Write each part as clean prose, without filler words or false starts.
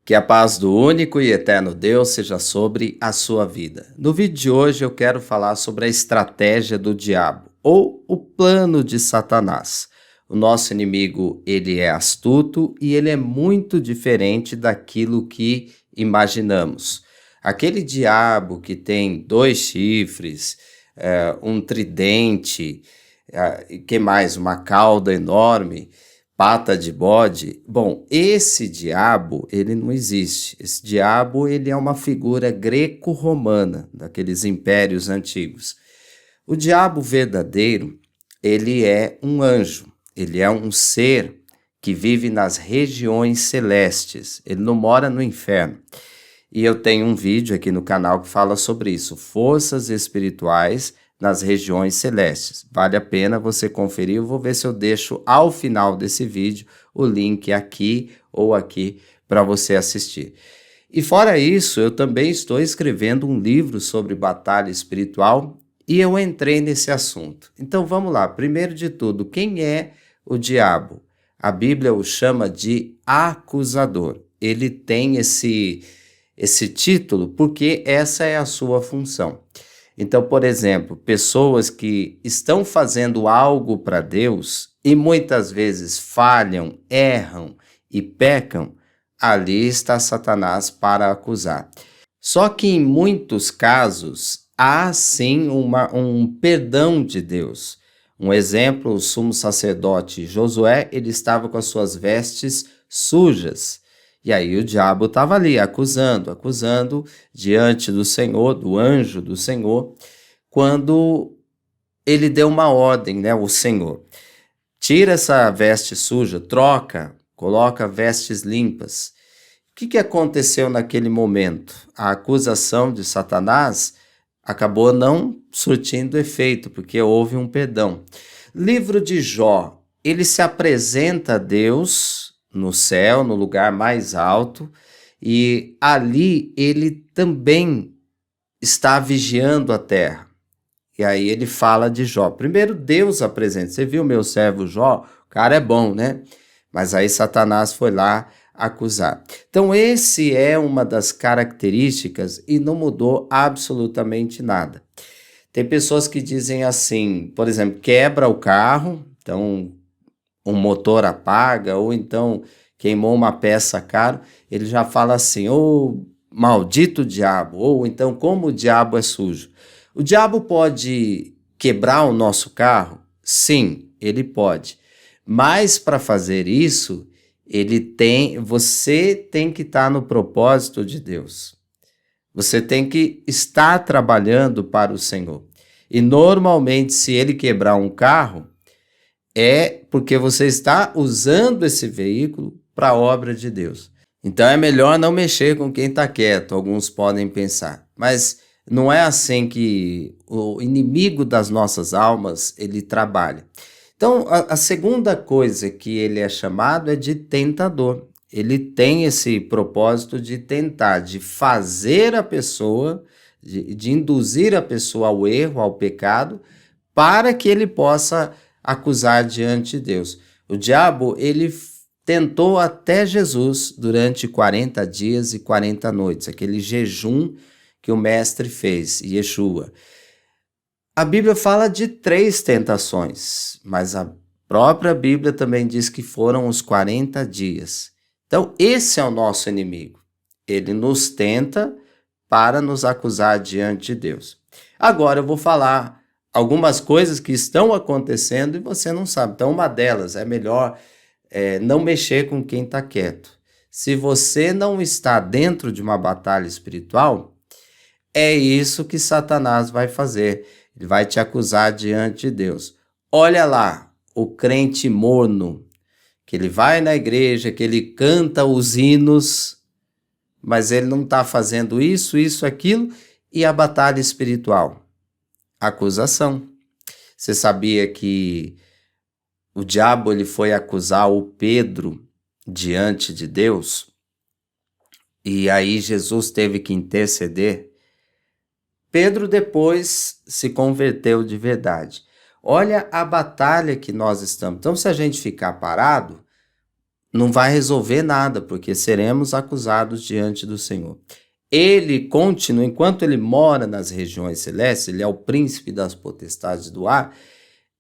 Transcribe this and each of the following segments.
Que a paz do único e eterno Deus seja sobre a sua vida. No vídeo de hoje eu quero falar sobre a estratégia do diabo, ou o plano de Satanás. O nosso inimigo, ele é astuto e ele é muito diferente daquilo que imaginamos. Aquele diabo que tem 2 chifres, um tridente, que mais? Uma cauda enorme, pata de bode. Bom, esse diabo, ele não existe. Esse diabo, ele é uma figura greco-romana, daqueles impérios antigos. O diabo verdadeiro, ele é um anjo, ele é um ser que vive nas regiões celestes, ele não mora no inferno. E eu tenho um vídeo aqui no canal que fala sobre isso, forças espirituais nas regiões celestes. Vale a pena você conferir, eu vou ver se eu deixo ao final desse vídeo o link aqui ou aqui para você assistir. E fora isso, eu também estou escrevendo um livro sobre batalha espiritual e eu entrei nesse assunto. Então vamos lá, primeiro de tudo, quem é o diabo? A Bíblia o chama de acusador. Ele tem esse título porque essa é a sua função. Então, por exemplo, pessoas que estão fazendo algo para Deus e muitas vezes falham, erram e pecam, ali está Satanás para acusar. Só que em muitos casos há sim um perdão de Deus. Um exemplo, o sumo sacerdote Josué, ele estava com as suas vestes sujas. E aí o diabo estava ali acusando diante do Senhor, do anjo do Senhor, quando ele deu uma ordem, né, o Senhor. Tira essa veste suja, troca, coloca vestes limpas. O que aconteceu naquele momento? A acusação de Satanás acabou não surtindo efeito, porque houve um perdão. Livro de Jó, ele se apresenta a Deus no céu, no lugar mais alto, e ali ele também está vigiando a terra. E aí ele fala de Jó. Primeiro Deus apresenta. Você viu meu servo Jó? O cara é bom, né? Mas aí Satanás foi lá acusar. Então esse é uma das características e não mudou absolutamente nada. Tem pessoas que dizem assim, por exemplo, quebra o carro, então um motor apaga, ou então queimou uma peça cara, ele já fala assim, ô maldito diabo, ou então como o diabo é sujo. O diabo pode quebrar o nosso carro? Sim, ele pode. Mas para fazer isso, você tem que estar no propósito de Deus. Você tem que estar trabalhando para o Senhor. E normalmente, se ele quebrar um carro, é porque você está usando esse veículo para a obra de Deus. Então é melhor não mexer com quem está quieto, alguns podem pensar. Mas não é assim que o inimigo das nossas almas, ele trabalha. Então a segunda coisa que ele é chamado é de tentador. Ele tem esse propósito de tentar, de fazer a pessoa, de induzir a pessoa ao erro, ao pecado, para que ele possa acusar diante de Deus. O diabo, ele tentou até Jesus durante 40 dias e 40 noites, aquele jejum que o mestre fez, Yeshua. A Bíblia fala de 3 tentações, mas a própria Bíblia também diz que foram os 40 dias. Então, esse é o nosso inimigo. Ele nos tenta para nos acusar diante de Deus. Agora eu vou falar algumas coisas que estão acontecendo e você não sabe. Então, uma delas é melhor não mexer com quem está quieto. Se você não está dentro de uma batalha espiritual, é isso que Satanás vai fazer. Ele vai te acusar diante de Deus. Olha lá, o crente morno, que ele vai na igreja, que ele canta os hinos, mas ele não está fazendo isso, aquilo, e a batalha espiritual? Acusação. Você sabia que o diabo ele foi acusar o Pedro diante de Deus? E aí Jesus teve que interceder. Pedro depois se converteu de verdade. Olha a batalha que nós estamos. Então, se a gente ficar parado, não vai resolver nada, porque seremos acusados diante do Senhor. Ele continua, enquanto ele mora nas regiões celestes, ele é o príncipe das potestades do ar,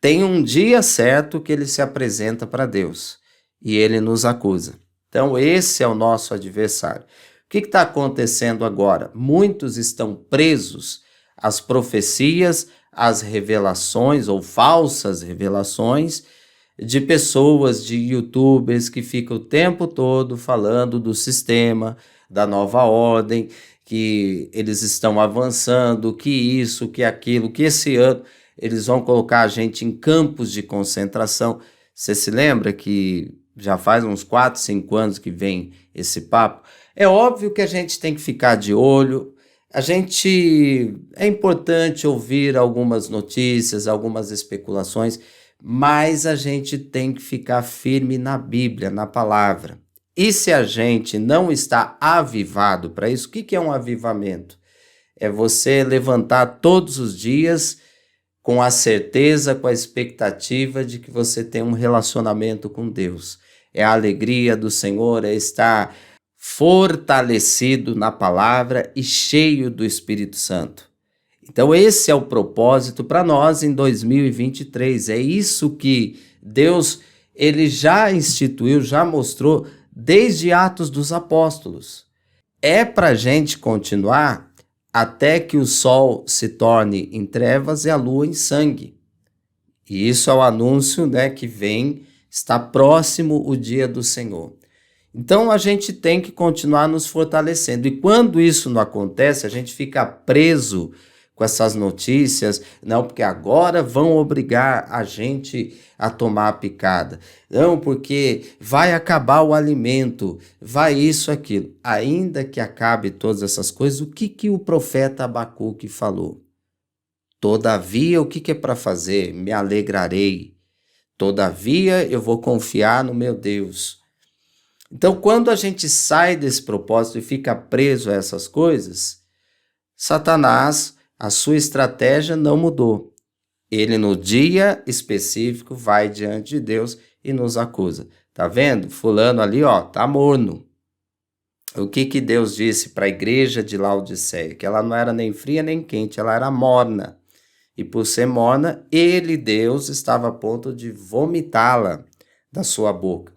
tem um dia certo que ele se apresenta para Deus e ele nos acusa. Então, esse é o nosso adversário. O que está acontecendo agora? Muitos estão presos às profecias, às revelações ou falsas revelações de pessoas, de youtubers que ficam o tempo todo falando do sistema, da nova ordem, que eles estão avançando, que isso, que aquilo, que esse ano eles vão colocar a gente em campos de concentração. Você se lembra que já faz uns 4, 5 anos que vem esse papo? É óbvio que a gente tem que ficar de olho. É importante ouvir algumas notícias, algumas especulações, mas a gente tem que ficar firme na Bíblia, na palavra. E se a gente não está avivado para isso, o que é um avivamento? É você levantar todos os dias com a certeza, com a expectativa de que você tem um relacionamento com Deus. É a alegria do Senhor, é estar fortalecido na palavra e cheio do Espírito Santo. Então esse é o propósito para nós em 2023. É isso que Deus ele já instituiu, já mostrou desde Atos dos Apóstolos. É para a gente continuar até que o sol se torne em trevas e a lua em sangue. E isso é o anúncio, que vem, está próximo o dia do Senhor. Então a gente tem que continuar nos fortalecendo. E quando isso não acontece, a gente fica preso com essas notícias, não, porque agora vão obrigar a gente a tomar a picada. Não, porque vai acabar o alimento, vai isso, aquilo. Ainda que acabe todas essas coisas, o que o profeta Abacuque falou? Todavia, o que é para fazer? Me alegrarei. Todavia, eu vou confiar no meu Deus. Então, quando a gente sai desse propósito e fica preso a essas coisas, Satanás, a sua estratégia não mudou. Ele, no dia específico, vai diante de Deus e nos acusa. Tá vendo? Fulano ali, tá morno. O que Deus disse para a igreja de Laodiceia? Que ela não era nem fria nem quente, ela era morna. E por ser morna, ele, Deus, estava a ponto de vomitá-la da sua boca.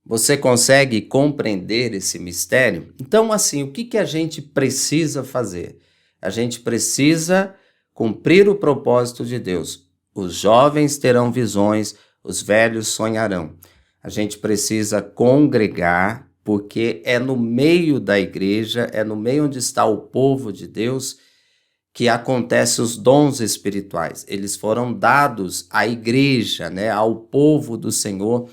Você consegue compreender esse mistério? Então, assim, o que a gente precisa fazer? A gente precisa cumprir o propósito de Deus. Os jovens terão visões, os velhos sonharão. A gente precisa congregar, porque é no meio da igreja, é no meio onde está o povo de Deus que acontecem os dons espirituais. Eles foram dados à igreja, ao povo do Senhor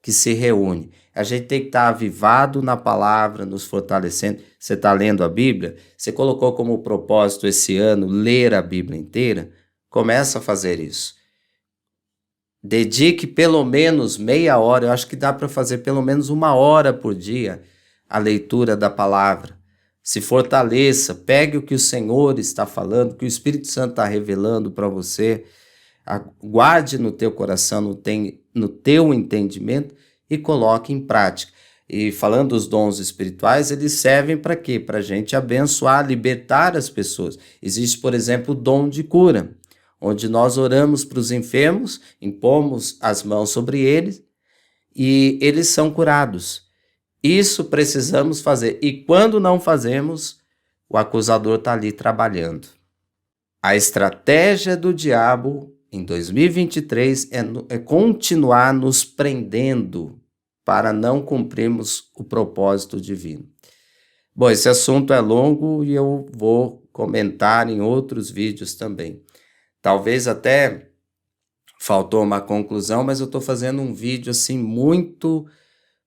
que se reúne. A gente tem que estar avivado na palavra, nos fortalecendo. Você está lendo a Bíblia? Você colocou como propósito esse ano ler a Bíblia inteira? Começa a fazer isso. Dedique pelo menos meia hora, eu acho que dá para fazer pelo menos 1 hora por dia a leitura da palavra. Se fortaleça, pegue o que o Senhor está falando, o que o Espírito Santo está revelando para você, guarde no teu coração, no teu entendimento e coloque em prática. E falando dos dons espirituais, eles servem para quê? Para a gente abençoar, libertar as pessoas. Existe, por exemplo, o dom de cura, onde nós oramos para os enfermos, impomos as mãos sobre eles e eles são curados. Isso precisamos fazer. E quando não fazemos, o acusador está ali trabalhando. A estratégia do diabo em 2023 é continuar nos prendendo para não cumprirmos o propósito divino. Bom, esse assunto é longo e eu vou comentar em outros vídeos também. Talvez até faltou uma conclusão, mas eu estou fazendo um vídeo assim muito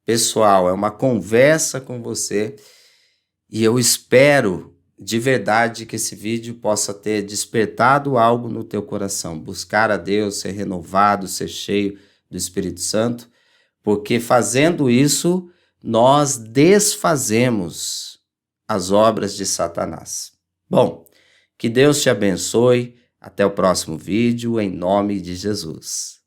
pessoal, é uma conversa com você e eu espero de verdade que esse vídeo possa ter despertado algo no teu coração, buscar a Deus, ser renovado, ser cheio do Espírito Santo, porque fazendo isso, nós desfazemos as obras de Satanás. Bom, que Deus te abençoe, até o próximo vídeo, em nome de Jesus.